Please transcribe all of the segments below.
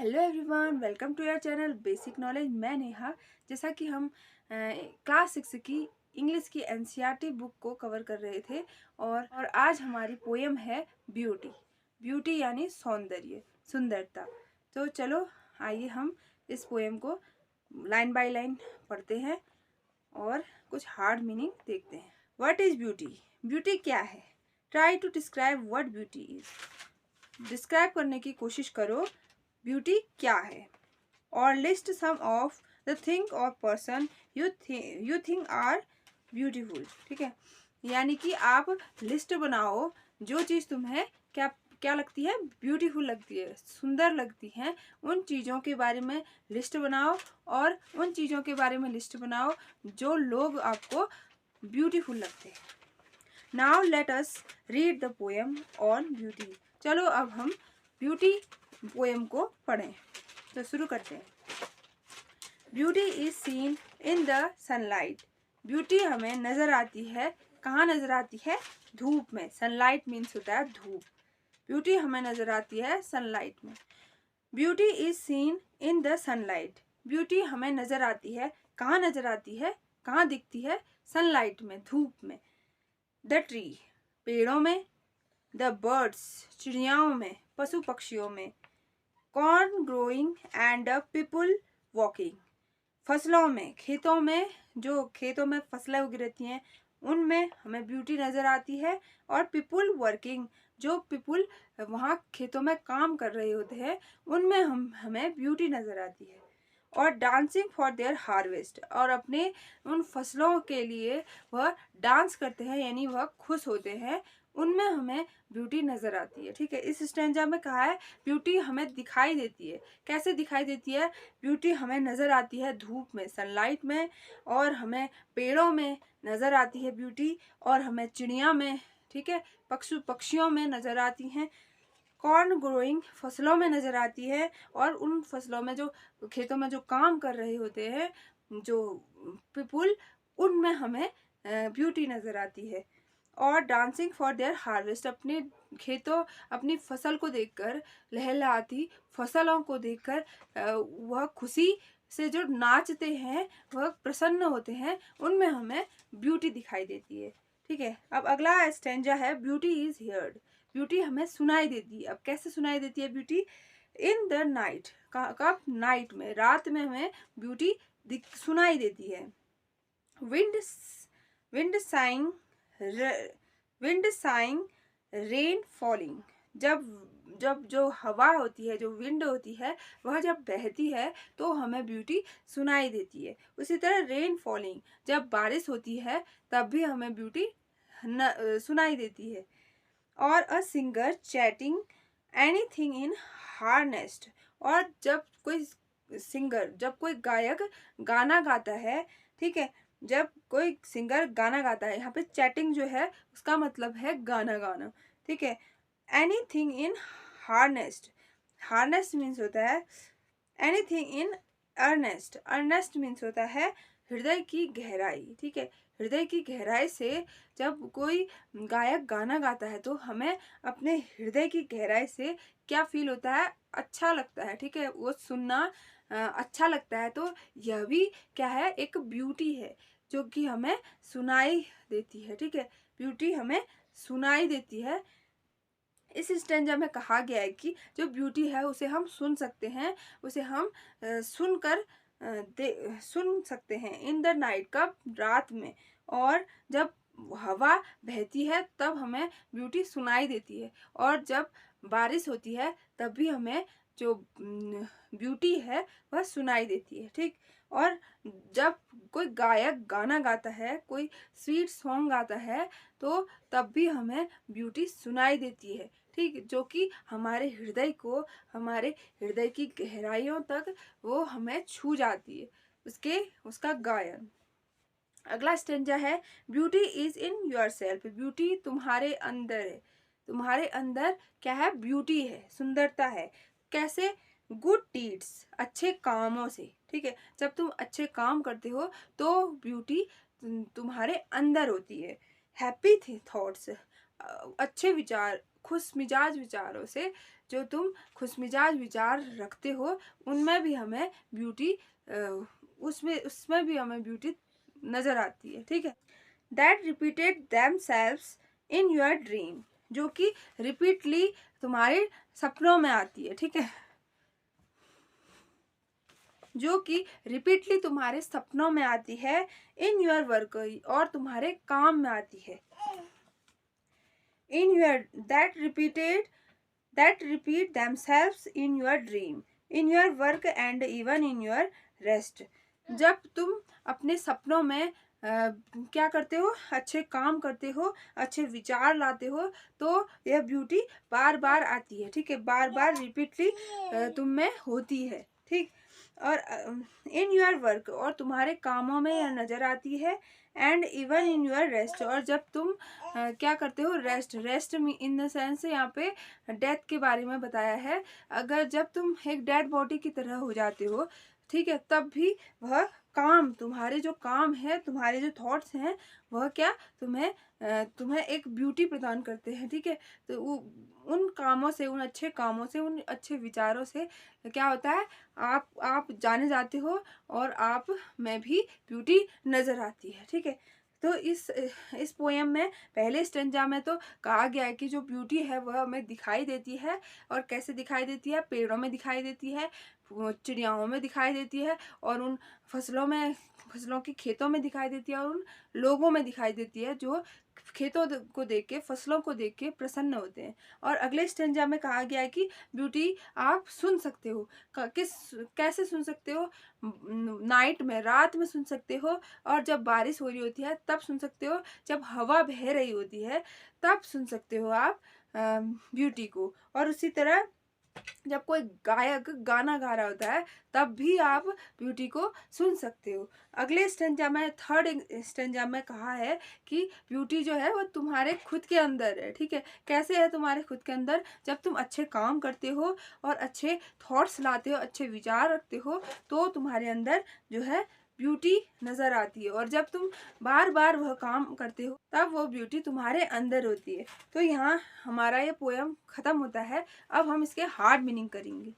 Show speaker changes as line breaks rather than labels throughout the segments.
Hello everyone, welcome to your channel basic knowledge. मैं नेहा। जैसा कि हम क्लास 6 की इंग्लिश की एनसीईआरटी बुक को कवर कर रहे थे और आज हमारी पोएम है ब्यूटी। ब्यूटी यानी सौंदर्य, सुंदरता। तो चलो आइए हम इस पोएम को लाइन बाय लाइन पढ़ते हैं और कुछ हार्ड मीनिंग देखते हैं। What is beauty? ब्यूटी क्या है? Try to describe what beauty is. Describe करने की कोशिश करो ब्यूटी क्या है। और list some of the thing और person you think are beautiful. ठीक है, यानी कि आप लिस्ट बनाओ जो चीज़ तुम्हें क्या क्या लगती है, ब्यूटीफुल लगती है, सुंदर लगती है। उन चीज़ों के बारे में लिस्ट बनाओ और उन चीज़ों के बारे में लिस्ट बनाओ जो लोग आपको ब्यूटीफुल लगते हैं। Now let us read the poem on beauty. चलो अब हम ब्यूटी पोएम को पढ़ें। तो शुरू करते हैं। Beauty is seen in the sunlight. Beauty हमें नजर आती है, कहाँ नजर आती है? धूप में। सनलाइट मीन्स होता है धूप। ब्यूटी हमें नजर आती है सनलाइट में। Beauty is seen in the sunlight. Beauty हमें नजर आती है, कहाँ नजर आती है, कहाँ दिखती है? सनलाइट में, धूप में। द ट्री, पेड़ों में। द बर्ड्स, चिड़ियाओं में, पशु पक्षियों में। Corn growing and people walking, फसलों में, खेतों में, जो खेतों में फसलें उग रहती हैं उनमें हमें ब्यूटी नज़र आती है। और पीपल वर्किंग, जो पीपल वहाँ खेतों में काम कर रहे होते हैं उनमें हमें ब्यूटी नज़र आती है। और डांसिंग फॉर देयर हार्वेस्ट, और अपने उन फसलों के लिए वह डांस करते हैं यानी वह खुश होते हैं, उनमें हमें ब्यूटी नज़र आती है। ठीक है, इस स्टैंजा में कहा है ब्यूटी हमें दिखाई देती है। कैसे दिखाई देती है? ब्यूटी हमें नज़र आती है धूप में, सनलाइट में, और हमें पेड़ों में नज़र आती है ब्यूटी, और हमें चिड़िया में, ठीक है, पक्षियों में नज़र आती हैं। कॉर्न ग्रोइंग, फसलों में नज़र आती है, और उन फसलों में, जो खेतों में जो काम कर रहे होते हैं जो पीपुल, उनमें हमें ब्यूटी नज़र आती है। और डांसिंग फॉर देयर हार्वेस्ट, अपने खेतों, अपनी फसल को देखकर, लहलहाती फसलों को देखकर वह खुशी से जो नाचते हैं, वह प्रसन्न होते हैं, उनमें हमें ब्यूटी दिखाई देती है। ठीक है, अब अगला स्टेंजा है ब्यूटी इज हियर्ड। ब्यूटी हमें सुनाई देती है। अब कैसे सुनाई देती है ब्यूटी? इन द नाइट, कब? नाइट में, रात में हमें ब्यूटी सुनाई देती है। Wind wind saying wind saying rain falling, जब जब जो हवा होती है, जो विंड होती है, वह जब बहती है तो हमें ब्यूटी सुनाई देती है। उसी तरह रेन फॉलिंग, जब बारिश होती है तब भी हमें ब्यूटी सुनाई देती है। और a singer chatting anything in harness, और जब कोई सिंगर, जब कोई गायक गाना गाता है, ठीक है, जब कोई सिंगर गाना गाता है, यहाँ पे चैटिंग जो है उसका मतलब है गाना गाना। ठीक है, anything in earnest, earnest means होता है anything in earnest, earnest means होता है हृदय की गहराई। ठीक है, हृदय की गहराई से जब कोई गायक गाना गाता है तो हमें अपने हृदय की गहराई से क्या फील होता है? अच्छा लगता है। ठीक है, वो सुनना अच्छा लगता है। तो यह भी क्या है? एक ब्यूटी है जो कि हमें सुनाई देती है। ठीक है, ब्यूटी हमें सुनाई देती है। इस स्टैंजा में कहा गया है कि जो ब्यूटी है उसे हम सुन सकते हैं, उसे हम सुनकर सुन सकते हैं। इन द नाइट, कब? रात में। और जब हवा बहती है तब हमें ब्यूटी सुनाई देती है, और जब बारिश होती है तब भी हमें जो ब्यूटी है वह सुनाई देती है। ठीक, और जब कोई गायक गाना गाता है, कोई स्वीट सॉन्ग गाता है, तो तब भी हमें ब्यूटी सुनाई देती है। ठीक, जो कि हमारे हृदय को, हमारे हृदय की गहराइयों तक वो हमें छू जाती है, उसका गायन। अगला स्टेंजा है beauty is in your self. Beauty तुम्हारे अंदर है। तुम्हारे अंदर क्या है? ब्यूटी है, सुंदरता है। कैसे? गुड डीड्स, अच्छे कामों से। ठीक है, जब तुम अच्छे काम करते हो तो ब्यूटी तुम्हारे अंदर होती है। हैप्पी थॉट्स, अच्छे विचार, खुश मिजाज विचारों से जो तुम खुशमिजाज विचार रखते हो उनमें भी हमें ब्यूटी उसमें भी हमें ब्यूटी नजर आती है। ठीक है। That repeated themselves in your dream, जो कि रिपीटली तुम्हारे सपनों में आती है। ठीक है। जो कि रिपीटली तुम्हारे सपनों में आती है, इन योर वर्क, और तुम्हारे काम में आती है। In your that repeat themselves in your dream, in your work and even in your rest। जब तुम अपने सपनों में क्या करते हो, अच्छे काम करते हो, अच्छे विचार लाते हो, तो यह ब्यूटी बार बार आती है। ठीक है। बार बार रिपीटली तुम में होती है। ठीक। और इन योर वर्क, और तुम्हारे कामों में यह नजर आती है, and even in your rest, और जब तुम क्या करते हो, रेस्ट इन द सेंस यहाँ पे डेथ के बारे में बताया है। अगर जब तुम एक डेड बॉडी की तरह हो जाते हो, ठीक है, तब भी वह काम, तुम्हारे जो काम है, तुम्हारे जो थॉट्स हैं, वह क्या तुम्हें एक ब्यूटी प्रदान करते हैं। ठीक है। तो उन कामों से, उन अच्छे कामों से, उन अच्छे विचारों से क्या होता है, आप जाने जाते हो, और आप में भी ब्यूटी नजर आती है। ठीक है। तो इस पोएम में पहले स्टेंजा में तो कहा गया है कि जो ब्यूटी है वह हमें दिखाई देती है, और कैसे दिखाई देती है, पेड़ों में दिखाई देती है, चिड़ियाओं में दिखाई देती है, और उन फसलों की खेतों में दिखाई देती है, और उन लोगों में दिखाई देती है जो खेतों को देख के, फसलों को देख के प्रसन्न होते हैं। और अगले स्टेंजा में कहा गया है कि ब्यूटी आप सुन सकते हो। कैसे सुन सकते हो, नाइट में, रात में सुन सकते हो, और जब बारिश हो रही होती है तब सुन सकते हो, जब हवा बह रही होती है तब सुन सकते हो आप ब्यूटी को। और उसी तरह जब कोई गायक गाना गा रहा होता है तब भी आप ब्यूटी को सुन सकते हो। अगले स्टेंजा में, थर्ड स्टेंजा में कहा है कि ब्यूटी जो है वो तुम्हारे खुद के अंदर है। ठीक है। कैसे है तुम्हारे खुद के अंदर, जब तुम अच्छे काम करते हो और अच्छे थॉट्स लाते हो, अच्छे विचार रखते हो, तो तुम्हारे अंदर जो है ब्यूटी नजर आती है। और जब तुम बार बार वह काम करते हो तब वो ब्यूटी तुम्हारे अंदर होती है। तो यहाँ हमारा ये पोयम खत्म होता है। अब हम इसके हार्ड मीनिंग करेंगे।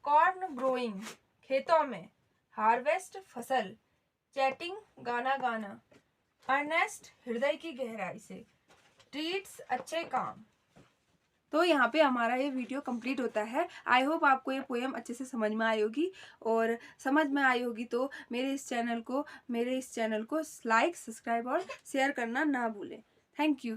कॉर्न ग्रोइंग, खेतों में। हार्वेस्ट, फसल। चैटिंग, गाना गाना। अर्नेस्ट, हृदय की गहराई से। ट्रीट्स, अच्छे काम। तो यहाँ पे हमारा ये वीडियो कंप्लीट होता है। आई होप आपको ये पोएम अच्छे से समझ में आई होगी, और समझ में आई होगी तो मेरे इस चैनल को लाइक, सब्सक्राइब और शेयर करना ना भूलें। Thank you.